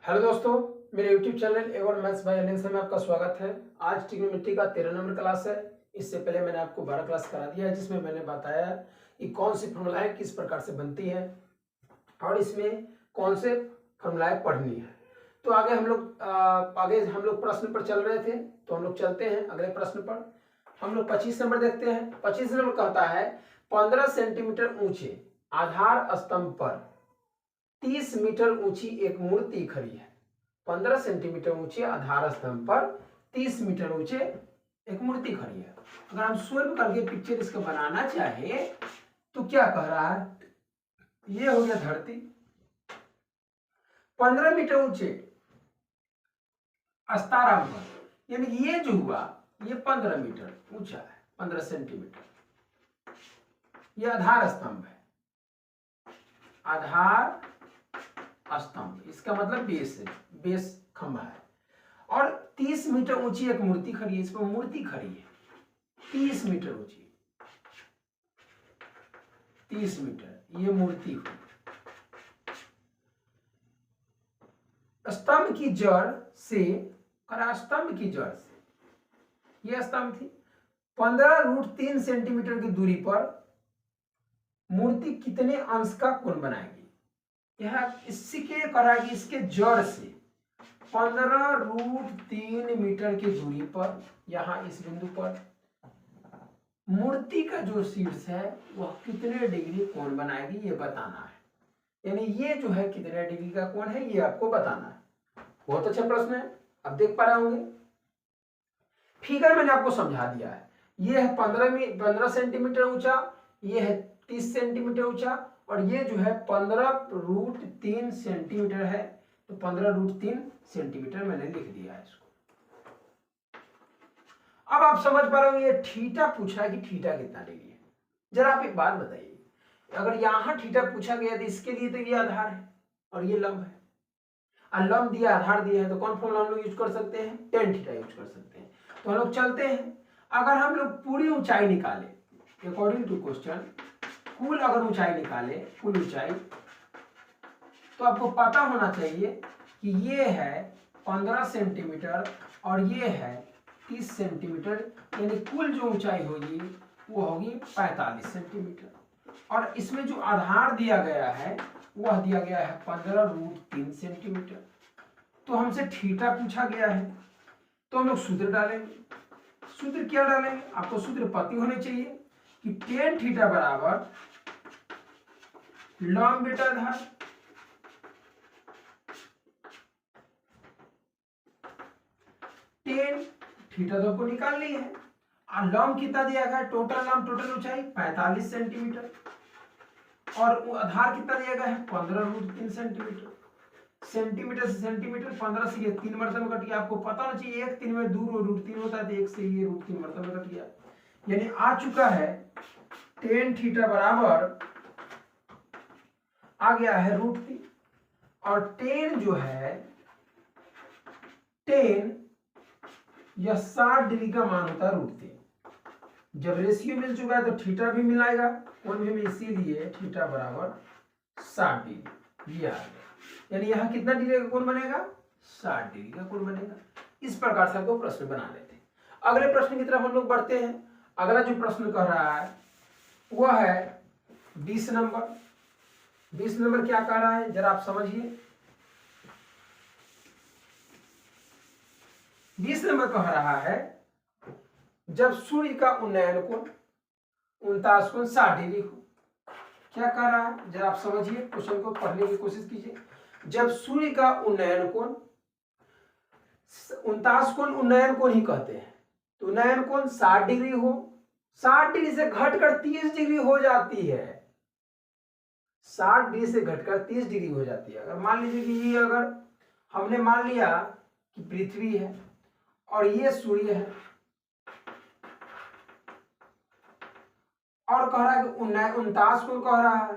Hello दोस्तों, मेरे YouTube channel ever maths by Anil से में आपका स्वागत है। आज ट्रिग्नोमेट्री का 13 नंबर क्लास है। इससे पहले मैंने आपको 12 क्लास करा दिया है, जिसमें मैंने बताया कि कौन सी फॉर्मूलाएं किस प्रकार से बनती हैं और इसमें कौन से फॉर्मूलाएं पढ़नी है। तो आगे हम लोग प्रश्न पर चल रहे थे, तो हम लोग चलते हैं अगले प्रश्न पर। हम लोग 25 नंबर देखते हैं। 25 नंबर कहता है 15 सेंटीमीटर ऊंचे आधार स्तंभ पर 30 मीटर ऊंची एक मूर्ति खड़ी है। 15 सेंटीमीटर ऊंचे आधार स्तंभ पर 30 मीटर ऊंचे एक मूर्ति खड़ी है। अगर हम सॉल्व करके पिक्चर इसका बनाना चाहे तो क्या कह रहा है, ये हो गया धरती, 15 मीटर ऊंचे अस्ताराम पर, यानी ये जो हुआ ये 15 मीटर ऊंचा है, 15 सेंटीमीटर। ये आधार स्तंभ है, आधार स्तंभ, इसका मतलब बेस है, बेस खंभा है। और 30 मीटर ऊंची एक मूर्ति खड़ी है, इसमें मूर्ति खड़ी है 30 मीटर ऊंची, 30 मीटर ये मूर्ति हुई। स्तंभ की जड़ से, स्तंभ की जड़ से, यह स्तंभ थी, 15√3 सेंटीमीटर की दूरी पर मूर्ति कितने अंश का कोण बनाएगी। यह इसके कराएगी, इसके जड़ से 15√3 मीटर की दूरी पर, यहां इस बिंदु पर मूर्ति का जो शीर्ष है वह कितने डिग्री कोण बनाएगी ये बताना है। यानी ये जो है कितने डिग्री का कोण है ये आपको बताना है। बहुत अच्छा प्रश्न है, आप देख पा रहे होंगे। फिगर मैंने आपको समझा दिया है। ये है 15 सेंटीमीटर ऊंचा, ये है 30 सेंटीमीटर ऊंचा, और ये जो है 15√3 सेंटीमीटर है। तो 15√3 सेंटीमीटर मैंने लिख दिया है इसको। अब आप समझ पा रहे हो ये थीटा पूछा है कि थीटा कितना डिग्री है। जरा आप एक बात बताइए, अगर यहां थीटा पूछा गया तो इसके लिए तो ये आधार है और ये लंब है, और लंब दिया आधार दिया है, तो कौन फॉर्मूला हम लोग यूज कर सकते हैं, tan थीटा यूज कर सकते हैं। तो हम लोग चलते हैं। अगर हम लोग पूरी ऊंचाई निकाले अकॉर्डिंग टू क्वेश्चन, कुल अगर ऊंचाई निकाले, कुल ऊंचाई, तो आपको पता होना चाहिए कि ये है 15 सेंटीमीटर और ये है 30 सेंटीमीटर, यानी कुल जो ऊंचाई होगी वो होगी 45 सेंटीमीटर। और इसमें जो आधार दिया गया है वह दिया गया है 15√3 सेंटीमीटर। तो हमसे थीटा पूछा गया है, तो हम लोग सूत्र डालेंगे। सूत्र क्या डालेंगे, आपको सूत्र पता होने चाहिए कि tan थीटा बराबर लंब बेटा आधार, tan थीटा तो आपको निकाल ली है, और लंब कितना दिया गया है, टोटल लंब, टोटल ऊंचाई 45 सेंटीमीटर, और आधार कितना दिया गया है 15√3 सेंटीमीटर। सेंटीमीटर से सेंटीमीटर 15 से ये 3 मरतबा कट गया। आपको पता होना चाहिए 1 3 में दूर √3 होता है, तो 1 से ये √3 मरतबा कट गया, यानी आ चुका है tan थीटा बराबर आ गया है √3। और tan जो है, tan यह 60 डिग्री का मान होता है √3। जब रेशियो मिल चुका है तो थीटा भी मिलाएगा, कोण भी मिल, इसीलिए थीटा बराबर 60 डिग्री ये आ गया। यानी यहाँ कितना डिग्री का कोण बनेगा, 60 डिग्री का कोण बनेगा। इस प्रकार से आपको प्रश्न बना लेते हैं। अगले प्रश्न की तरफ हम लोग बढ़ते हैं। अगला जो प्रश्न कह रहा है वह है 20 नंबर। 20 नंबर क्या कह रहा है जरा आप समझिए। 20 नंबर कह रहा है जब सूर्य का उन्नयन कोण 49 कोण 60 डिग्री हो। क्या कह रहा है जरा आप समझिए, क्वेश्चन को पढ़ने की कोशिश कीजिए। जब सूर्य का उन्नयन कोण 49 कोण उन्नयन कोण ही कहते हैं, तो उन्नयन कोण 60 डिग्री हो, 60 डिग्री से घटकर 30 डिग्री हो जाती है, 60 डिग्री से घटकर 30 डिग्री हो जाती है। अगर मान लीजिए कि ये, अगर हमने मान लिया कि पृथ्वी है और ये सूर्य है, और कह रहा है कि 49 कोण कह रहा है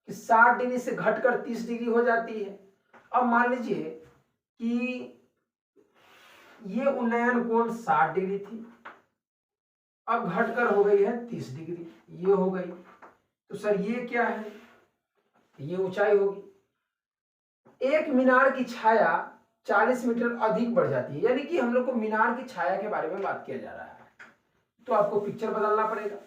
कि 60 डिग्री से घटकर 30 डिग्री हो जाती है। अब मान लीजिए कि ये उन्नयन कोण 60 डिग्री थी, अब घटकर हो गई है 30 डिग्री, ये हो गई। तो सर ये क्या है, ये ऊंचाई होगी। एक मीनार की छाया 40 मीटर अधिक बढ़ जाती है, यानी कि हम लोग को मीनार की छाया के बारे में बात किया जा रहा है। तो आपको पिक्चर बदलना पड़ेगा।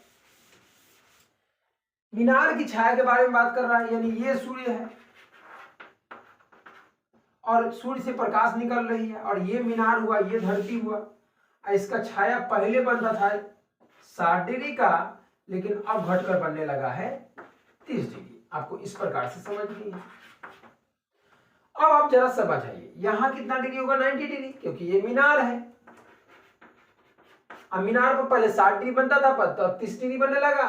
मीनार की छाया के बारे में बात कर रहा है, यानी ये सूर्य है और सूर्य से प्रकाश निकल रही है, और ये मीनार हुआ, ये धरती हुआ। इसका छाया पहले बनता था 60 डिग्री का, लेकिन अब घटकर बनने लगा है 30 डिग्री। आपको इस प्रकार से समझनी है। अब आप जरा समझाइए, यहां कितना डिग्री होगा? 90 डिग्री, क्योंकि ये मीनार है। अब मीनार पर पहले 60 डिग्री बनता था, तो अब 30 डिग्री बनने लगा,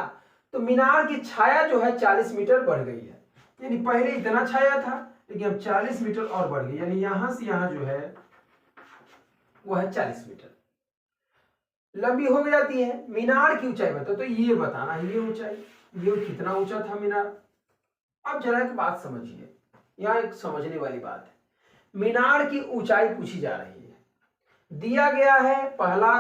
तो मीनार की छाया जो है 40 मीटर बढ़ गई है। यानी पहले इतना छाया था, लेकिन अब 40 मीटर और बढ़ गई, यानी यहां से यहां जो है वो है 40 मीटर लंबी हो जाती है। मीनार की ऊंचाई बताओ, तो ये बताना है, ये ऊंचाई, ये कितना ऊंचा था मीनार। अब जरा एक बात समझिए, यहां एक समझने वाली बात है। मीनार की ऊंचाई पूछी जा रही है, दिया गया है पहला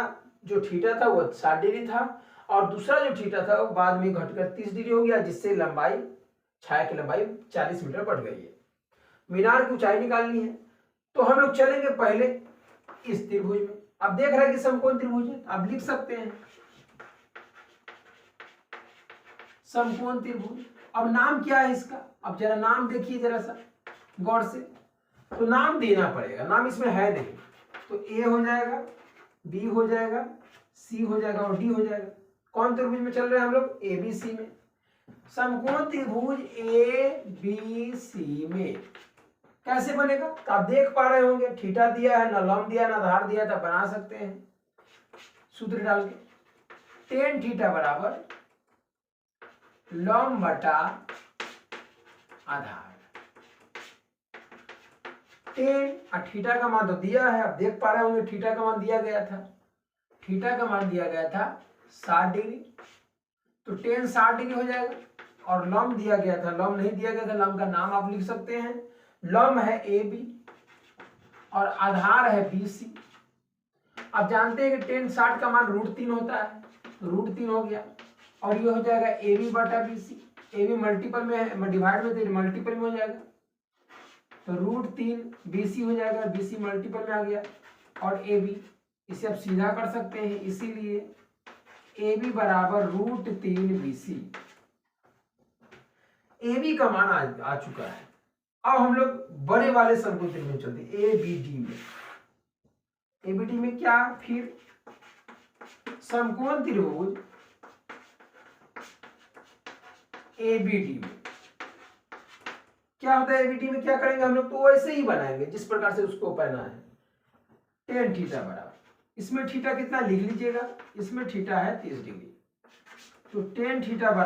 जो थीटा था वो 60 डिग्री था, और दूसरा जो थीटा था वो बाद में घटकर 30 डिग्री हो गया, जिससे लंबाई, छाया की लंबाई 40 मीटर बढ़ गई है। मीनार की ऊंचाई निकालनी है, तो हम लोग चलेंगे पहले इस त्रिभुज में। अब देख रहे हैं कि समकोण त्रिभुज है, आप लिख सकते हैं समकोण त्रिभुज। अब नाम क्या है इसका? अब जरा नाम देखिए जरा सा गौर से, तो नाम देना पड़ेगा, नाम इसमें है नहीं। तो ए हो जाएगा, बी हो जाएगा, सी हो जाएगा और डी हो जाएगा। कौन त्रिभुज में चल रहे हैं हम लोग? ए बी सी में। समकोण त्रिभुज ए बी सी में कैसे बनेगा? तो आप देख पा रहे होंगे, थीटा दिया है, ना लंब दिया, ना आधार दिया, तो बना सकते हैं सूत्र डाल के। tan थीटा बराबर लंब बटा आधार। tan थीटा का मान तो दिया है, आप देख पा रहे होंगे थीटा का मान दिया गया था, थीटा का मान दिया गया था 60 डिग्री, तो tan 60 डिग्री हो जाएगा। और लंब दिया गया था, लंब नहीं दिया गया था, लंब का नाम आप लिख सकते हैं। लंब है ए बी और आधार है बी सी। आप जानते हैं कि tan 60 का मान √3 होता है, तो √3 हो गया, और ये हो जाएगा ए बी बटा B C. A B multiple में है, डिवाइड में तो मल्टीपल में हो जाएगा, तो √3 बी सी हो जाएगा, बी सी मल्टीपल में आ गया, और ए बी इसे आप सीधा कर सकते हैं, इसीलिए ए बी बराबर √3 बी सी। ए बी का मान आ चुका है। अब हम लोग बड़े वाले समकोण त्रिभुज में चलते हैं, ए बी डी में। ए बी डी में क्या? फिर समकोण त्रिभुज ए बी डी में क्या होता है? ए बी डी में क्या करेंगे हम लोग? तो वैसे ही बनाएंगे जिस प्रकार से उसको पहना है। tan थीटा बराबर, इसमें थीटा कितना लिख लीजिएगा, इसमें थीटा है 30 डिग्री, तो tan थीटा बराबर